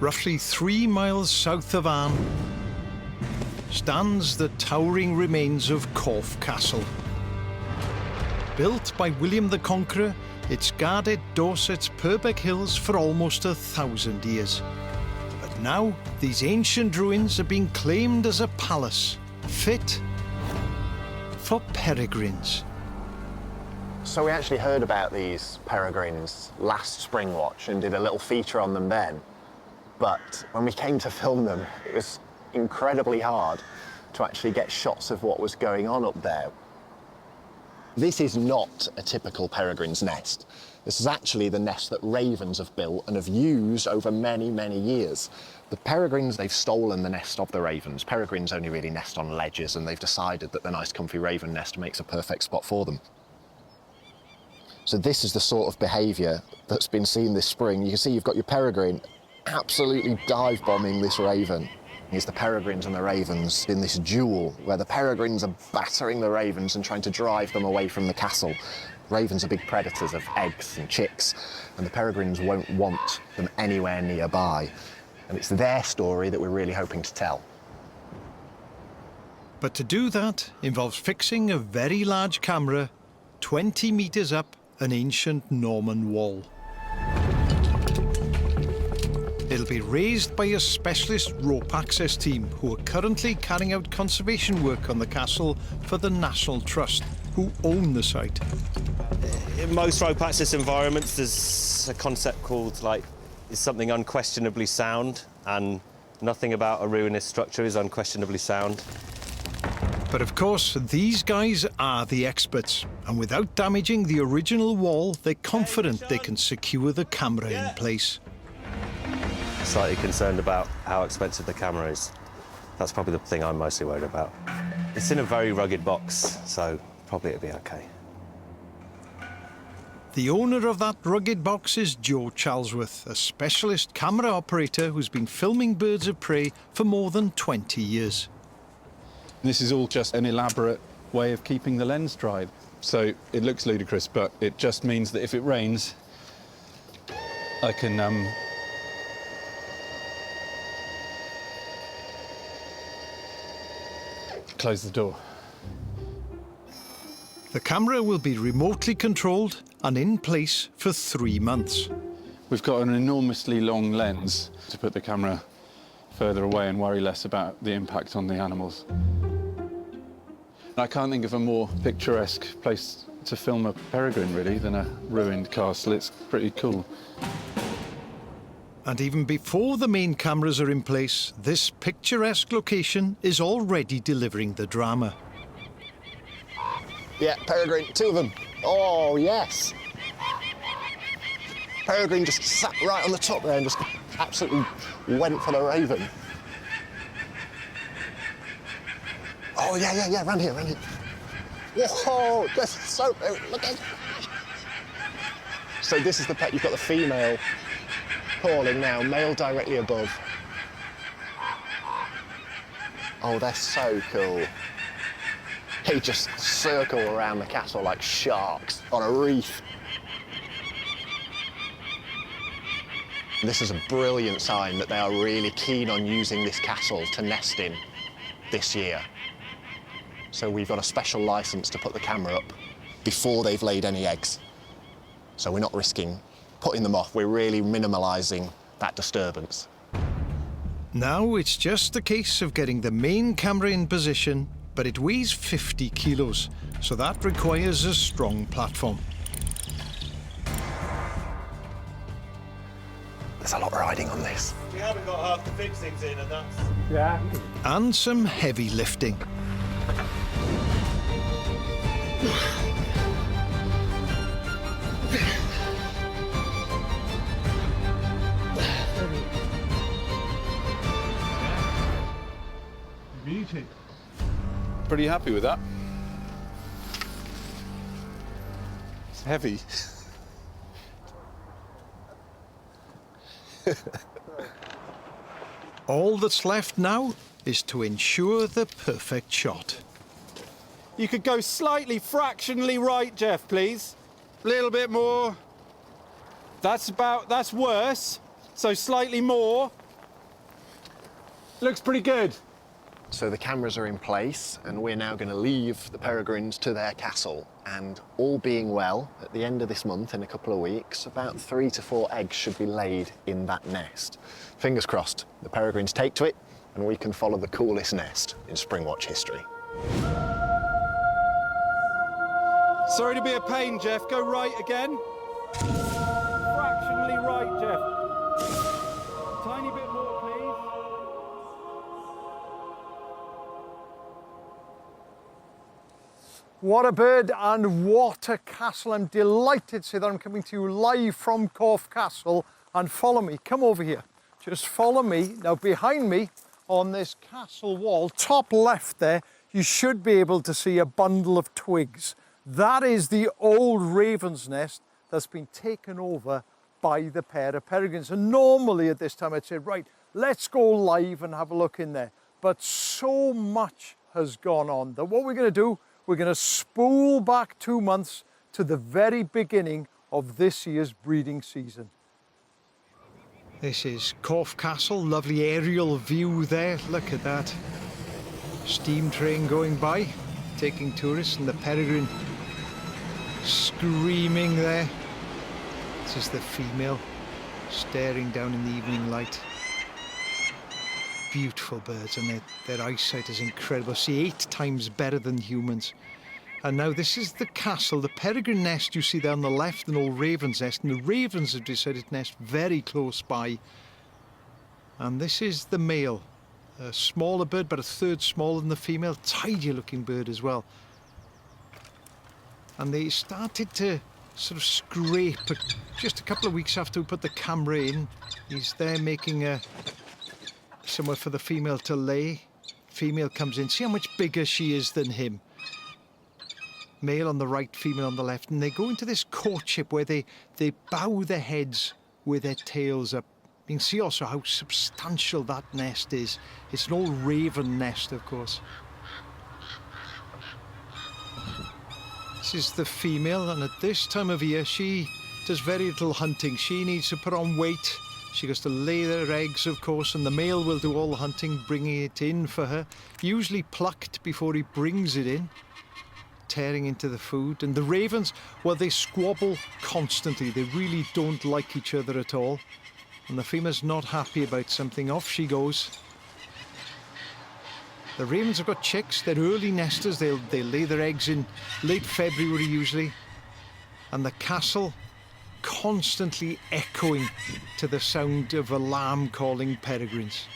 roughly 3 miles south of Arn, stands the towering remains of Corfe Castle. Built by William the Conqueror, it's guarded Dorset's Purbeck Hills for almost 1,000 years. But now, these ancient ruins are being claimed as a palace, fit for peregrines. So we actually heard about these peregrines last Springwatch and did a little feature on them then. But when we came to film them, it was incredibly hard to actually get shots of what was going on up there. This is not a typical peregrine's nest. This is actually the nest that ravens have built and have used over many, many years. The peregrines, they've stolen the nest of the ravens. Peregrines only really nest on ledges, and they've decided that the nice comfy raven nest makes a perfect spot for them. So this is the sort of behaviour that's been seen this spring. You can see you've got your peregrine absolutely dive-bombing this raven. Here's the peregrines and the ravens in this duel where the peregrines are battering the ravens and trying to drive them away from the castle. Ravens are big predators of eggs and chicks, and the peregrines won't want them anywhere nearby. And it's their story that we're really hoping to tell. But to do that involves fixing a very large camera 20 metres up an ancient Norman wall. It'll be raised by a specialist rope access team who are currently carrying out conservation work on the castle for the National Trust, who own the site. In most rope access environments, there's a concept called, is something unquestionably sound, and nothing about a ruinous structure is unquestionably sound. But of course, these guys are the experts, and without damaging the original wall, they're confident they can secure the camera in place. Slightly concerned about how expensive the camera is. That's probably the thing I'm mostly worried about. It's in a very rugged box, so probably it'll be okay. The owner of that rugged box is Joe Charlesworth, a specialist camera operator who's been filming birds of prey for more than 20 years. This is all just an elaborate way of keeping the lens dry. So it looks ludicrous, but it just means that if it rains, I can close the door. The camera will be remotely controlled and in place for 3 months. We've got an enormously long lens to put the camera further away and worry less about the impact on the animals. I can't think of a more picturesque place to film a peregrine, really, than a ruined castle. It's pretty cool. And even before the main cameras are in place, this picturesque location is already delivering the drama. Yeah, peregrine, 2 of them. Oh, yes. Peregrine just sat right on the top there and just absolutely went for the raven. Oh, yeah, round here. Whoa, that's so, look at. So this is the pet, you've got the female calling now, male directly above. Oh, they're so cool. They just circle around the castle like sharks on a reef. This is a brilliant sign that they are really keen on using this castle to nest in this year. So we've got a special licence to put the camera up before they've laid any eggs. So we're not risking putting them off. We're really minimalising that disturbance. Now it's just a case of getting the main camera in position, but it weighs 50 kilos, so that requires a strong platform. There's a lot riding on this. We haven't got half the fixings in, and that's... Yeah. And some heavy lifting. Beauty. Pretty happy with that. It's heavy. All that's left now is to ensure the perfect shot. You could go slightly fractionally right, Geoff, please. A little bit more. That's worse. So slightly more. Looks pretty good. So the cameras are in place and we're now going to leave the peregrines to their castle, and all being well, at the end of this month, in a couple of weeks, about 3 to 4 eggs should be laid in that nest. Fingers crossed, the peregrines take to it and we can follow the coolest nest in Springwatch history. Sorry to be a pain, Geoff. Go right again. Fractionally right, Geoff. Tiny bit more, please. What a bird and what a castle. I'm delighted to say that I'm coming to you live from Corfe Castle. And follow me, come over here. Just follow me. Now behind me on this castle wall, top left there, you should be able to see a bundle of twigs. That is the old raven's nest that's been taken over by the pair of peregrines. And normally at this time I'd say, right, let's go live and have a look in there. But so much has gone on that what we're going to do, we're going to spool back 2 months to the very beginning of this year's breeding season. This is Corfe Castle, lovely aerial view there. Look at that. Steam train going by, taking tourists, and the peregrine screaming there. This is the female staring down in the evening light. Beautiful birds, and their eyesight is incredible. See, 8 times better than humans. And now this is the castle. The peregrine nest you see there on the left, an old raven's nest, and the ravens have decided to nest very close by. And this is the male, a smaller bird, but a third smaller than the female, tidy looking bird as well. And they started to sort of scrape just a couple of weeks after we put the camera in. He's there making somewhere for the female to lay. Female comes in. See how much bigger she is than him. Male on the right, female on the left. And they go into this courtship where they bow their heads with their tails up. You can see also how substantial that nest is. It's an old raven nest, of course. This is the female, and at this time of year she does very little hunting. She needs to put on weight. She goes to lay their eggs, of course, and the male will do all the hunting, bringing it in for her, usually plucked before he brings it in, tearing into the food. And the ravens, well, they squabble constantly. They really don't like each other at all. And the female's not happy about something. Off she goes. The ravens have got chicks. They're early nesters. They lay their eggs in late February usually. And the castle constantly echoing to the sound of alarm calling peregrines.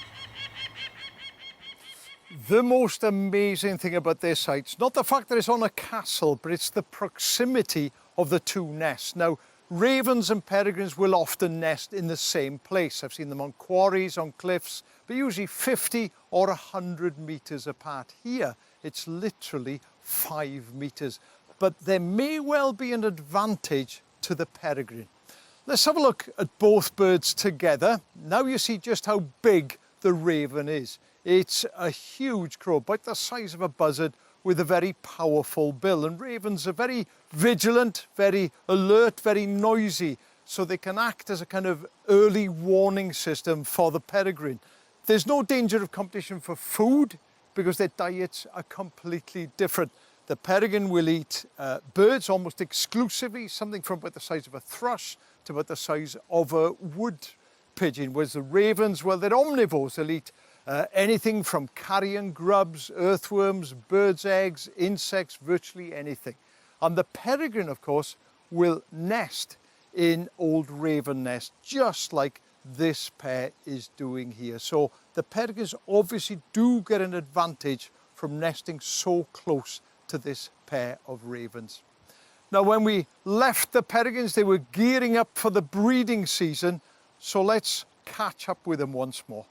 The most amazing thing about this site's not the fact that it's on a castle, but it's the proximity of the two nests. Now, ravens and peregrines will often nest in the same place. I've seen them on quarries, on cliffs, but usually 50 or 100 metres apart. Here, it's literally 5 metres. But there may well be an advantage to the peregrine. Let's have a look at both birds together. Now you see just how big the raven is. It's a huge crow, about the size of a buzzard, with a very powerful bill. And ravens are very vigilant, very alert, very noisy, so they can act as a kind of early warning system for the peregrine. There's no danger of competition for food because their diets are completely different. The peregrine will eat birds almost exclusively, something from about the size of a thrush to about the size of a wood pigeon, whereas the ravens, well, they're omnivores. They'll eat anything from carrion grubs, earthworms, birds' eggs, insects, virtually anything. And the peregrine, of course, will nest in old raven nests, just like this pair is doing here. So the peregrines obviously do get an advantage from nesting so close to this pair of ravens. Now, when we left the peregrines, they were gearing up for the breeding season, so let's catch up with them once more.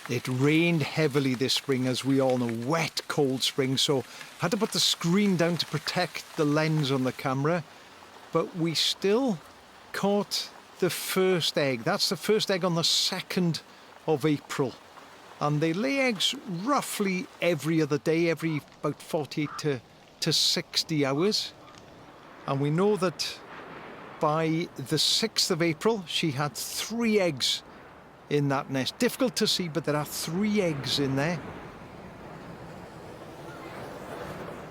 It rained heavily this spring, as we all know, wet, cold spring, so had to put the screen down to protect the lens on the camera, but we still caught the first egg. That's the first egg on the 2nd of April. And they lay eggs roughly every other day, every about 48 to 60 hours. And we know that by the 6th of April, she had 3 eggs in that nest. Difficult to see, but there are 3 eggs in there.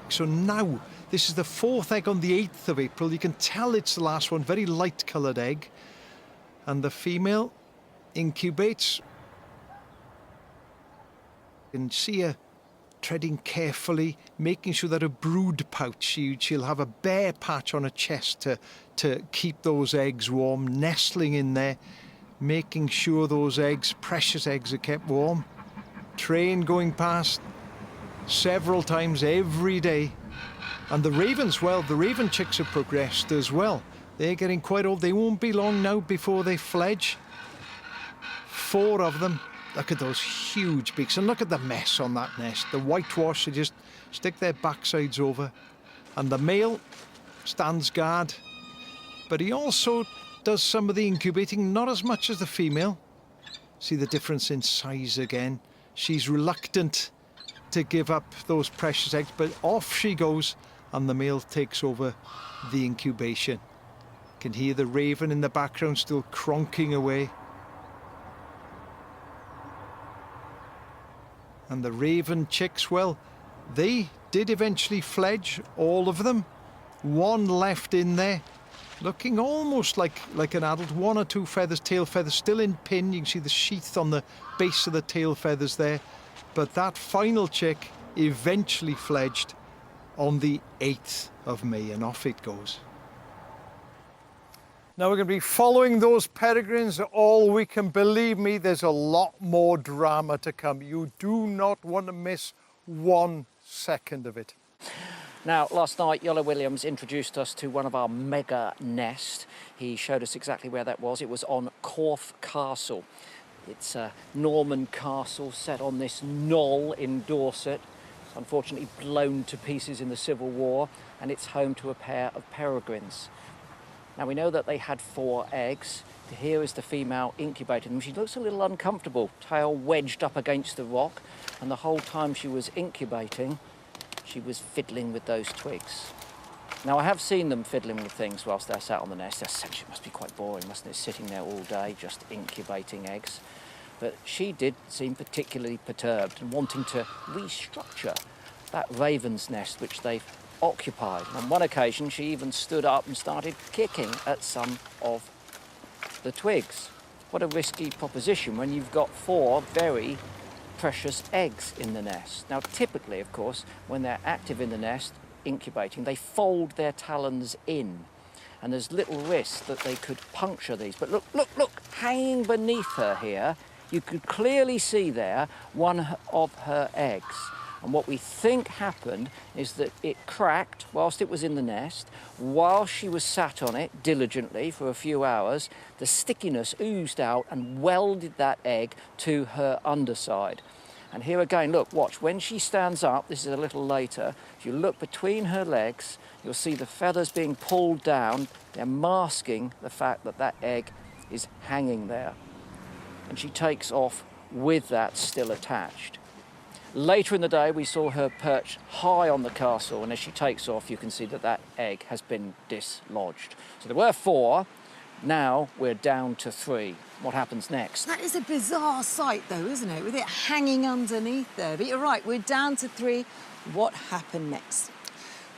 So now, this is the 4th egg on the 8th of April. You can tell it's the last one, very light coloured egg. And the female incubates. You can see her treading carefully, making sure that her brood pouch, she'll have a bare patch on her chest to keep those eggs warm, nestling in there, making sure those eggs, precious eggs, are kept warm. Train going past several times every day. And the ravens, well, the raven chicks have progressed as well. They're getting quite old. They won't be long now before they fledge. 4 of them. Look at those huge beaks, and look at the mess on that nest. The whitewash, they just stick their backsides over. And the male stands guard, but he also does some of the incubating, not as much as the female. See the difference in size again. She's reluctant to give up those precious eggs, but off she goes, and the male takes over the incubation. Can hear the raven in the background still cronking away. And the raven chicks, well, they did eventually fledge, all of them. 1 left in there, looking almost like an adult. 1 or 2 feathers, tail feathers, still in pin. You can see the sheath on the base of the tail feathers there. But that final chick eventually fledged on the 8th of May, and off it goes. Now we're going to be following those peregrines all week, and believe me, there's a lot more drama to come. You do not want to miss 1 second of it. Now, last night, Iolo Williams introduced us to one of our mega nests. He showed us exactly where that was. It was on Corfe Castle. It's a Norman castle set on this knoll in Dorset. It's unfortunately blown to pieces in the Civil War, and it's home to a pair of peregrines. Now, we know that they had 4 eggs. Here is the female incubating them. She looks a little uncomfortable, tail wedged up against the rock, and the whole time she was incubating, she was fiddling with those twigs. Now, I have seen them fiddling with things whilst they're sat on the nest. It must be quite boring, mustn't it, sitting there all day just incubating eggs. But she did seem particularly perturbed and wanting to restructure that raven's nest which they've occupied. On one occasion, she even stood up and started kicking at some of the twigs. What a risky proposition when you've got 4 very precious eggs in the nest. Now, typically, of course, when they're active in the nest, incubating, they fold their talons in, and there's little risk that they could puncture these. But look, hanging beneath her here, you could clearly see there 1 of her eggs. And what we think happened is that it cracked whilst it was in the nest. While she was sat on it diligently for a few hours, the stickiness oozed out and welded that egg to her underside. And here again, look, watch, when she stands up, this is a little later, if you look between her legs, you'll see the feathers being pulled down. They're masking the fact that that egg is hanging there. And she takes off with that still attached. Later in the day, we saw her perch high on the castle, and as she takes off, you can see that that egg has been dislodged. So there were 4, now we're down to 3. What happens next? That is a bizarre sight, though, isn't it? With it hanging underneath there. But you're right, we're down to 3. What happened next?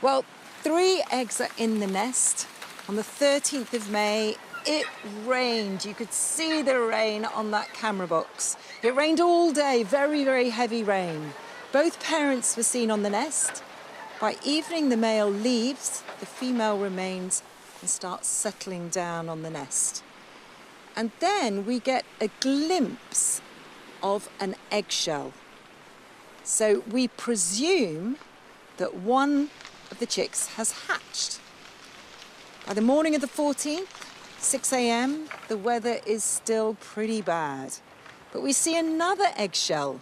Well, 3 eggs are in the nest. On the 13th of May, it rained. You could see the rain on that camera box. It rained all day, very, very heavy rain. Both parents were seen on the nest. By evening, the male leaves, the female remains and starts settling down on the nest. And then we get a glimpse of an eggshell. So we presume that one of the chicks has hatched. By the morning of the 14th, 6 a.m, the weather is still pretty bad. But we see another eggshell.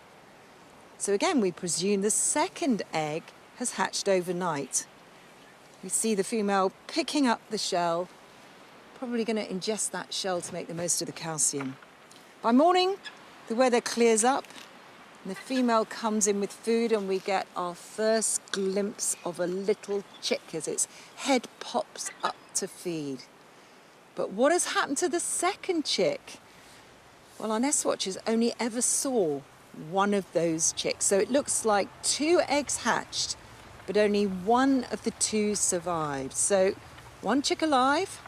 So again, we presume the second egg has hatched overnight. We see the female picking up the shell, probably going to ingest that shell to make the most of the calcium. By morning, the weather clears up, and the female comes in with food, and we get our first glimpse of a little chick as its head pops up to feed. But what has happened to the second chick? Well, our nest watchers only ever saw one of those chicks. So it looks like 2 eggs hatched, but only one of the 2 survived. So 1 chick alive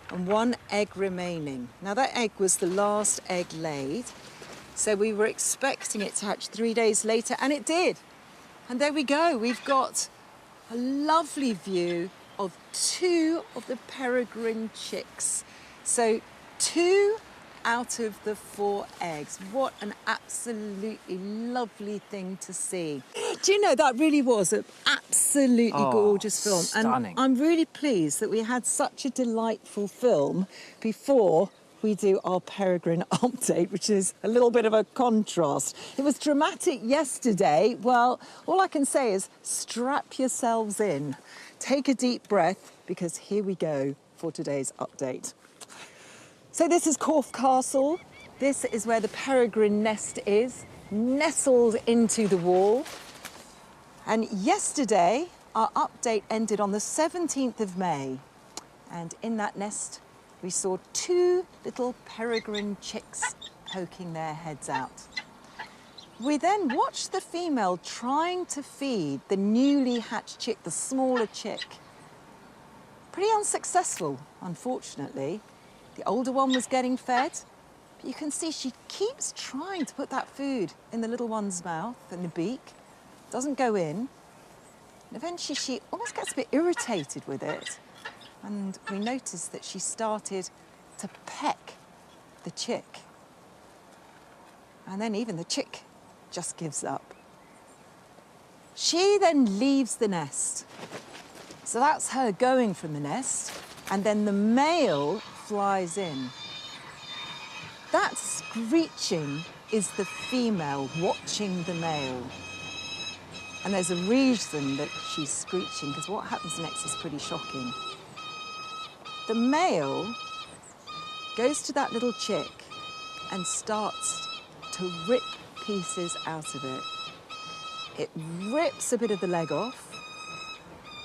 and 1 egg remaining. Now that egg was the last egg laid. So we were expecting it to hatch 3 days later, and it did. And there we go. We've got a lovely view of 2 of the Peregrine chicks. So 2 out of the 4 eggs. What an absolutely lovely thing to see. Do you know, that really was an absolutely gorgeous film. Stunning. And I'm really pleased that we had such a delightful film before we do our Peregrine update, which is a little bit of a contrast. It was dramatic yesterday. Well, all I can say is strap yourselves in. Take a deep breath, because here we go for today's update. So this is Corfe Castle. This is where the Peregrine nest is, nestled into the wall. And yesterday, our update ended on the 17th of May. And in that nest, we saw 2 little Peregrine chicks poking their heads out. We then watched the female trying to feed the newly hatched chick, the smaller chick. Pretty unsuccessful, unfortunately. The older one was getting fed, but you can see she keeps trying to put that food in the little one's mouth and the beak. Doesn't go in. And eventually she almost gets a bit irritated with it. And we noticed that she started to peck the chick. And then even the chick just gives up. She then leaves the nest. So that's her going from the nest. And then the male flies in. That screeching is the female watching the male. And there's a reason that she's screeching, because what happens next is pretty shocking. The male goes to that little chick and starts to rip pieces out of it. It rips a bit of the leg off.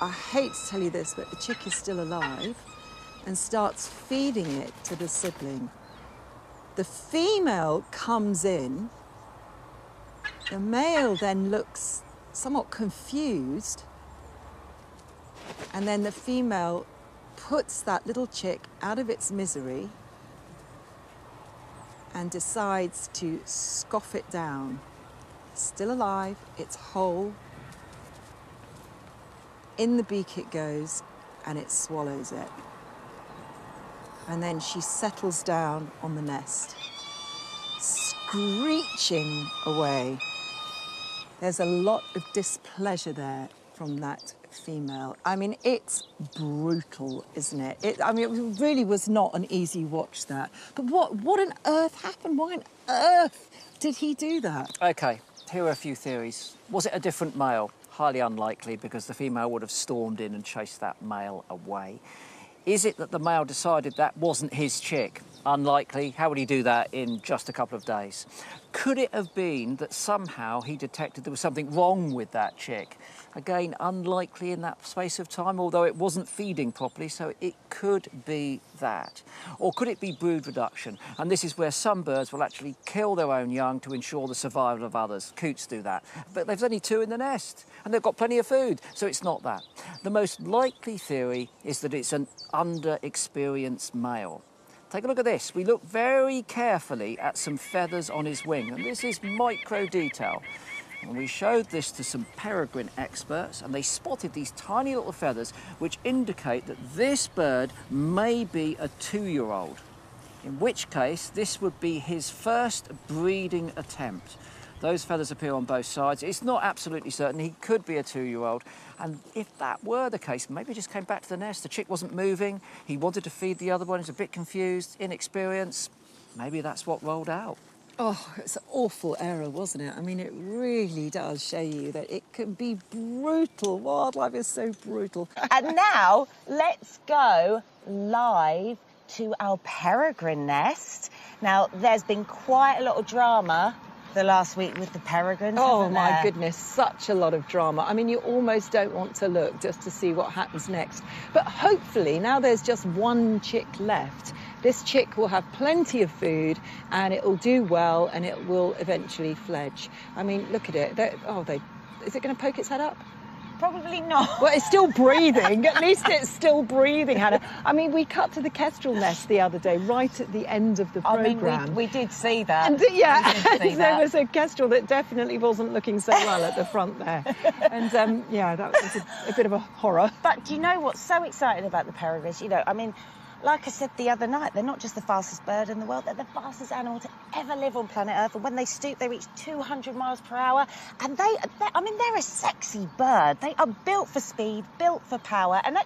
I hate to tell you this, but the chick is still alive, and starts feeding it to the sibling. The female comes in. The male then looks somewhat confused, and then the female puts that little chick out of its misery and decides to scoff it down. It's still alive, it's whole. In the beak it goes, and it swallows it. And then she settles down on the nest, screeching away. There's a lot of displeasure there from that female. I mean, it's brutal, isn't it? It really was not an easy watch, that. But what on earth happened? Why on earth did he do that? OK, here are a few theories. Was it a different male? Highly unlikely, because the female would have stormed in and chased that male away. Is it that the male decided that wasn't his chick? Unlikely. How would he do that in just a couple of days? Could it have been that somehow he detected there was something wrong with that chick? Again, unlikely in that space of time, although it wasn't feeding properly, so it could be that. Or could it be brood reduction? And this is where some birds will actually kill their own young to ensure the survival of others. Coots do that. But there's only 2 in the nest, and they've got plenty of food, so it's not that. The most likely theory is that it's an under-experienced male. Take a look at this. We look very carefully at some feathers on his wing, and this is micro detail. And we showed this to some peregrine experts, and they spotted these tiny little feathers which indicate that this bird may be a 2-year-old, in which case this would be his first breeding attempt. Those feathers appear on both sides. It's not absolutely certain. He could be a 2-year-old. And if that were the case, maybe he just came back to the nest. The chick wasn't moving. He wanted to feed the other one. He was a bit confused, inexperienced. Maybe that's what rolled out. Oh, it's an awful error, wasn't it? I mean, it really does show you that it can be brutal. Wildlife is so brutal. And now, let's go live to our peregrine nest. Now, there's been quite a lot of drama the last week with the peregrines. Oh, my goodness, such a lot of drama. I mean, you almost don't want to look just to see what happens next. But hopefully, now there's just one chick left, This chick will have plenty of food and it will do well and it will eventually fledge. I mean, look at it. Is it going to poke its head up? Probably not. Well, it's still breathing. At least it's still breathing, Hannah. I mean, we cut to the kestrel nest the other day, right at the end of the programme. I mean, we did see that. And, there was a kestrel that definitely wasn't looking so well at the front there. And, that was a bit of a horror. But do you know what's so exciting about the peregrines? You know, I mean, like I said the other night, they're not just the fastest bird in the world, they're the fastest animal to ever live on planet Earth. And when they stoop, they reach 200 miles per hour. And they're a sexy bird. They are built for speed, built for power. And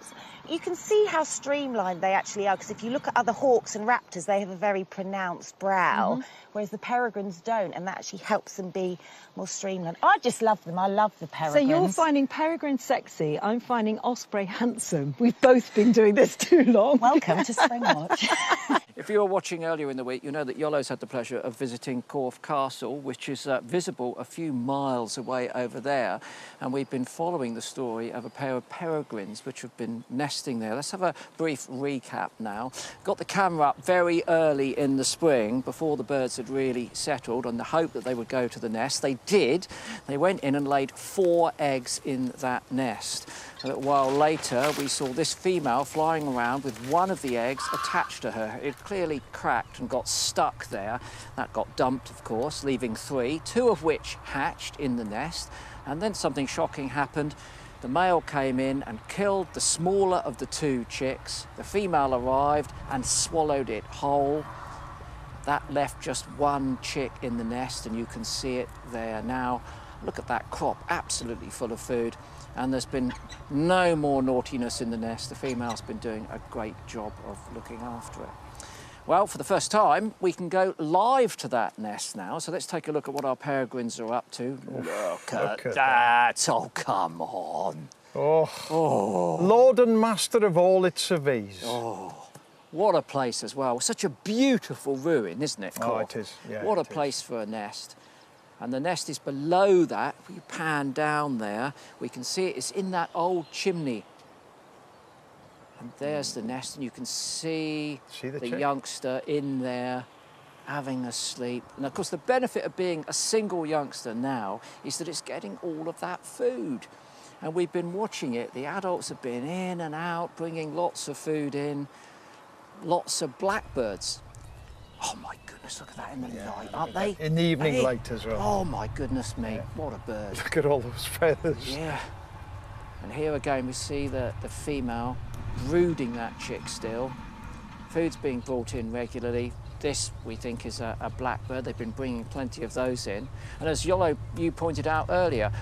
you can see how streamlined they actually are. Because if you look at other hawks and raptors, they have a very pronounced brow, whereas the peregrines don't. And that actually helps them be more streamlined. I just love them. I love the peregrines. So you're finding peregrine sexy. I'm finding osprey handsome. We've both been doing this too long. Welcome to Springwatch. If you were watching earlier in the week, you know that Iolo's had the pleasure of visiting Corfe Castle, which is visible a few miles away over there. And we've been following the story of a pair of peregrines which have been nesting there. Let's have a brief recap now. Got the camera up very early in the spring, before the birds had really settled, on the hope that they would go to the nest. They did. They went in and laid 4 eggs in that nest. A little while later, we saw this female flying around with one of the eggs attached to her. It clearly cracked and got stuck there. That got dumped, of course, leaving 3, 2 of which hatched in the nest. And then something shocking happened. The male came in and killed the smaller of the 2 chicks. The female arrived and swallowed it whole. That left just 1 chick in the nest, and you can see it there now. Look at that crop, absolutely full of food. And there's been no more naughtiness in the nest. The female's been doing a great job of looking after it. Well, for the first time, we can go live to that nest now. So let's take a look at what our peregrines are up to. Look at that. Oh, come on. Oh, Lord and master of all it surveys. Oh, what a place as well. Such a beautiful ruin, isn't it, Corfe? Oh, it is. Yeah, what a place for a nest. And the nest is below that. If we pan down there, we can see it's in that old chimney. And there's the nest, and you can see the youngster in there having a sleep. And of course, the benefit of being a single youngster now is that it's getting all of that food. And we've been watching it. The adults have been in and out, bringing lots of food in, lots of blackbirds. Oh my goodness, look at that in the night, aren't they? In the evening light as well. Oh my goodness me, what a bird. Look at all those feathers. Yeah. And here again we see the female brooding that chick still. Food's being brought in regularly. This, we think, is a blackbird. They've been bringing plenty of those in. And as Iolo, you pointed out earlier,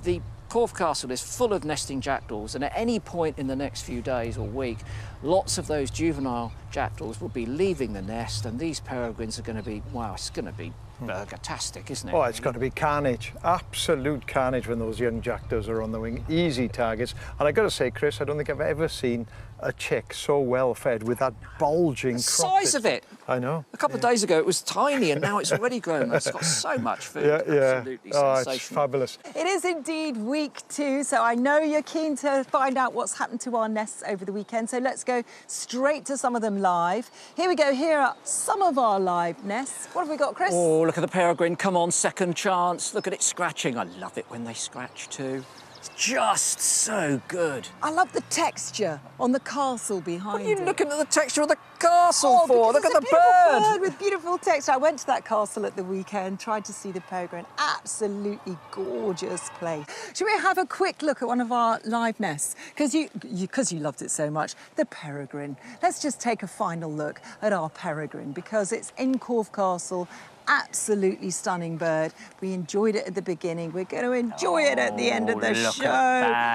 the Corfe Castle is full of nesting jackdaws, and at any point in the next few days or week, lots of those juvenile jackdaws will be leaving the nest, and these peregrines are going to be, wow, it's going to be burger-tastic, isn't it? Oh, it's going to be carnage, absolute carnage when those young jackdaws are on the wing, easy targets. And I've got to say, Chris, I don't think I've ever seen a chick so well fed with that bulging crop. Size of it. I know. A couple of days ago it was tiny, and now it's already grown. It's got so much food. Absolutely sensational. It's fabulous. It is indeed week 2, so I know you're keen to find out what's happened to our nests over the weekend. So let's go straight to some of them live. Here we go. Here are some of our live nests. What have we got, Chris? Oh, look at the peregrine. Come on, second chance. Look at it scratching. I love it when they scratch too. It's just so good. I love the texture on the castle behind What are you it. looking at the texture of the castle for? Look at the bird with beautiful texture. I went to that castle at the weekend, tried to see the peregrine. Absolutely gorgeous place. Should we have a quick look at one of our live nests? Because you loved it so much. The peregrine. Let's just take a final look at our peregrine because it's in Corfe Castle. Absolutely stunning bird. We enjoyed it at the beginning. We're going to enjoy it at the end of the show.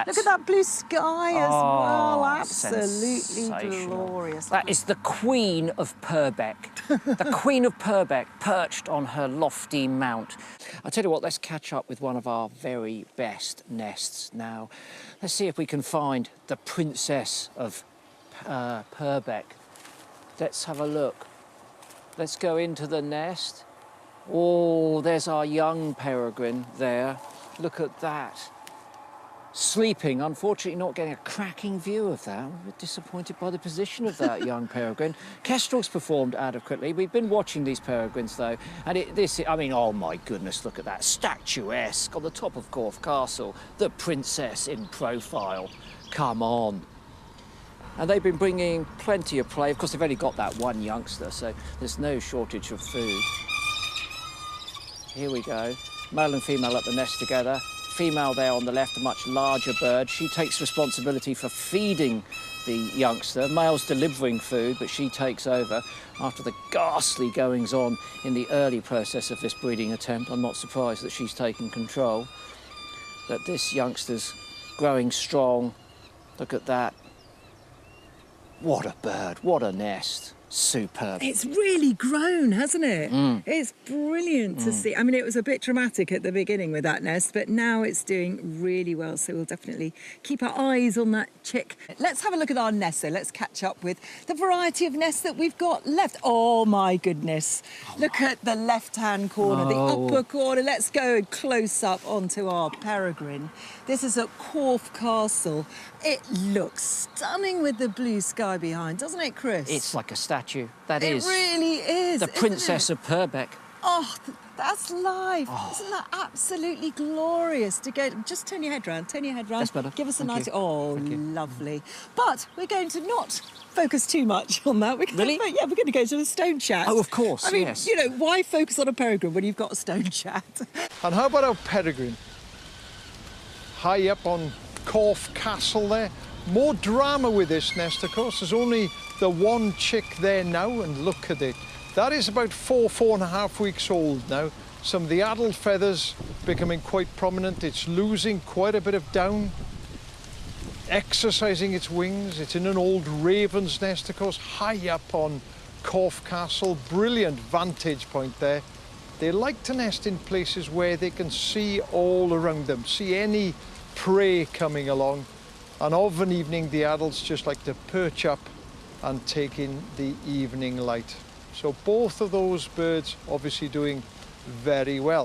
Look at that blue sky as well. Absolutely glorious. That is the Queen of Purbeck. The Queen of Purbeck perched on her lofty mount. I'll tell you what, let's catch up with one of our very best nests now. Let's see if we can find the Princess of Purbeck. Let's have a look. Let's go into the nest. Oh, there's our young peregrine there. Look at that. sleeping. Unfortunately, not getting a cracking view of that. We're disappointed by the position of that young peregrine. Kestrel's performed adequately. We've been watching these peregrines, though, and I mean, oh my goodness, look at that. Statuesque on the top of Corfe Castle. The princess in profile. Come on. And they've been bringing plenty of prey. Of course, they've only got that one youngster, so there's no shortage of food. Here we go. Male and female at the nest together. Female there on the left, a much larger bird. She takes responsibility for feeding the youngster. Male's delivering food, but she takes over. After the ghastly goings-on in the early process of this breeding attempt, I'm not surprised that she's taken control. But this youngster's growing strong. Look at that. What a bird, what a nest. Superb. It's really grown, hasn't it? It's brilliant to see. I mean, it was a bit dramatic at the beginning with that nest, but now it's doing really well, so we'll definitely keep our eyes on that chick. Let's have a look at our nest, so let's catch up with the variety of nests that we've got left. Oh, my goodness. Look at the left-hand corner, the upper corner. Let's go close up onto our peregrine. This is at Corfe Castle. It looks stunning with the blue sky behind, doesn't it, Chris? It's like a statue. That It is. really is. The Princess of Purbeck. Oh, that's life. Isn't that absolutely glorious to go? Just turn your head round, turn your head round. That's better. Give us a Thank nice... you. Oh, Thank you. lovely. But we're going to not focus too much on that. Really? Yeah, we're going to go to a stone chat. Oh, of course, I mean, yes. you know, why focus on a peregrine when you've got a stone chat? And how about our peregrine? High up on Corfe Castle there. More drama with this nest, of course. There's only the one chick there now, and look at it. That is about 4.5 weeks old now. Some of the adult feathers becoming quite prominent. It's losing quite a bit of down, exercising its wings. It's in an old raven's nest, of course, high up on Corfe Castle. Brilliant vantage point there. They like to nest in places where they can see all around them, see any prey coming along. And of an evening, the adults just like to perch up and take in the evening light. So both of those birds obviously doing very well.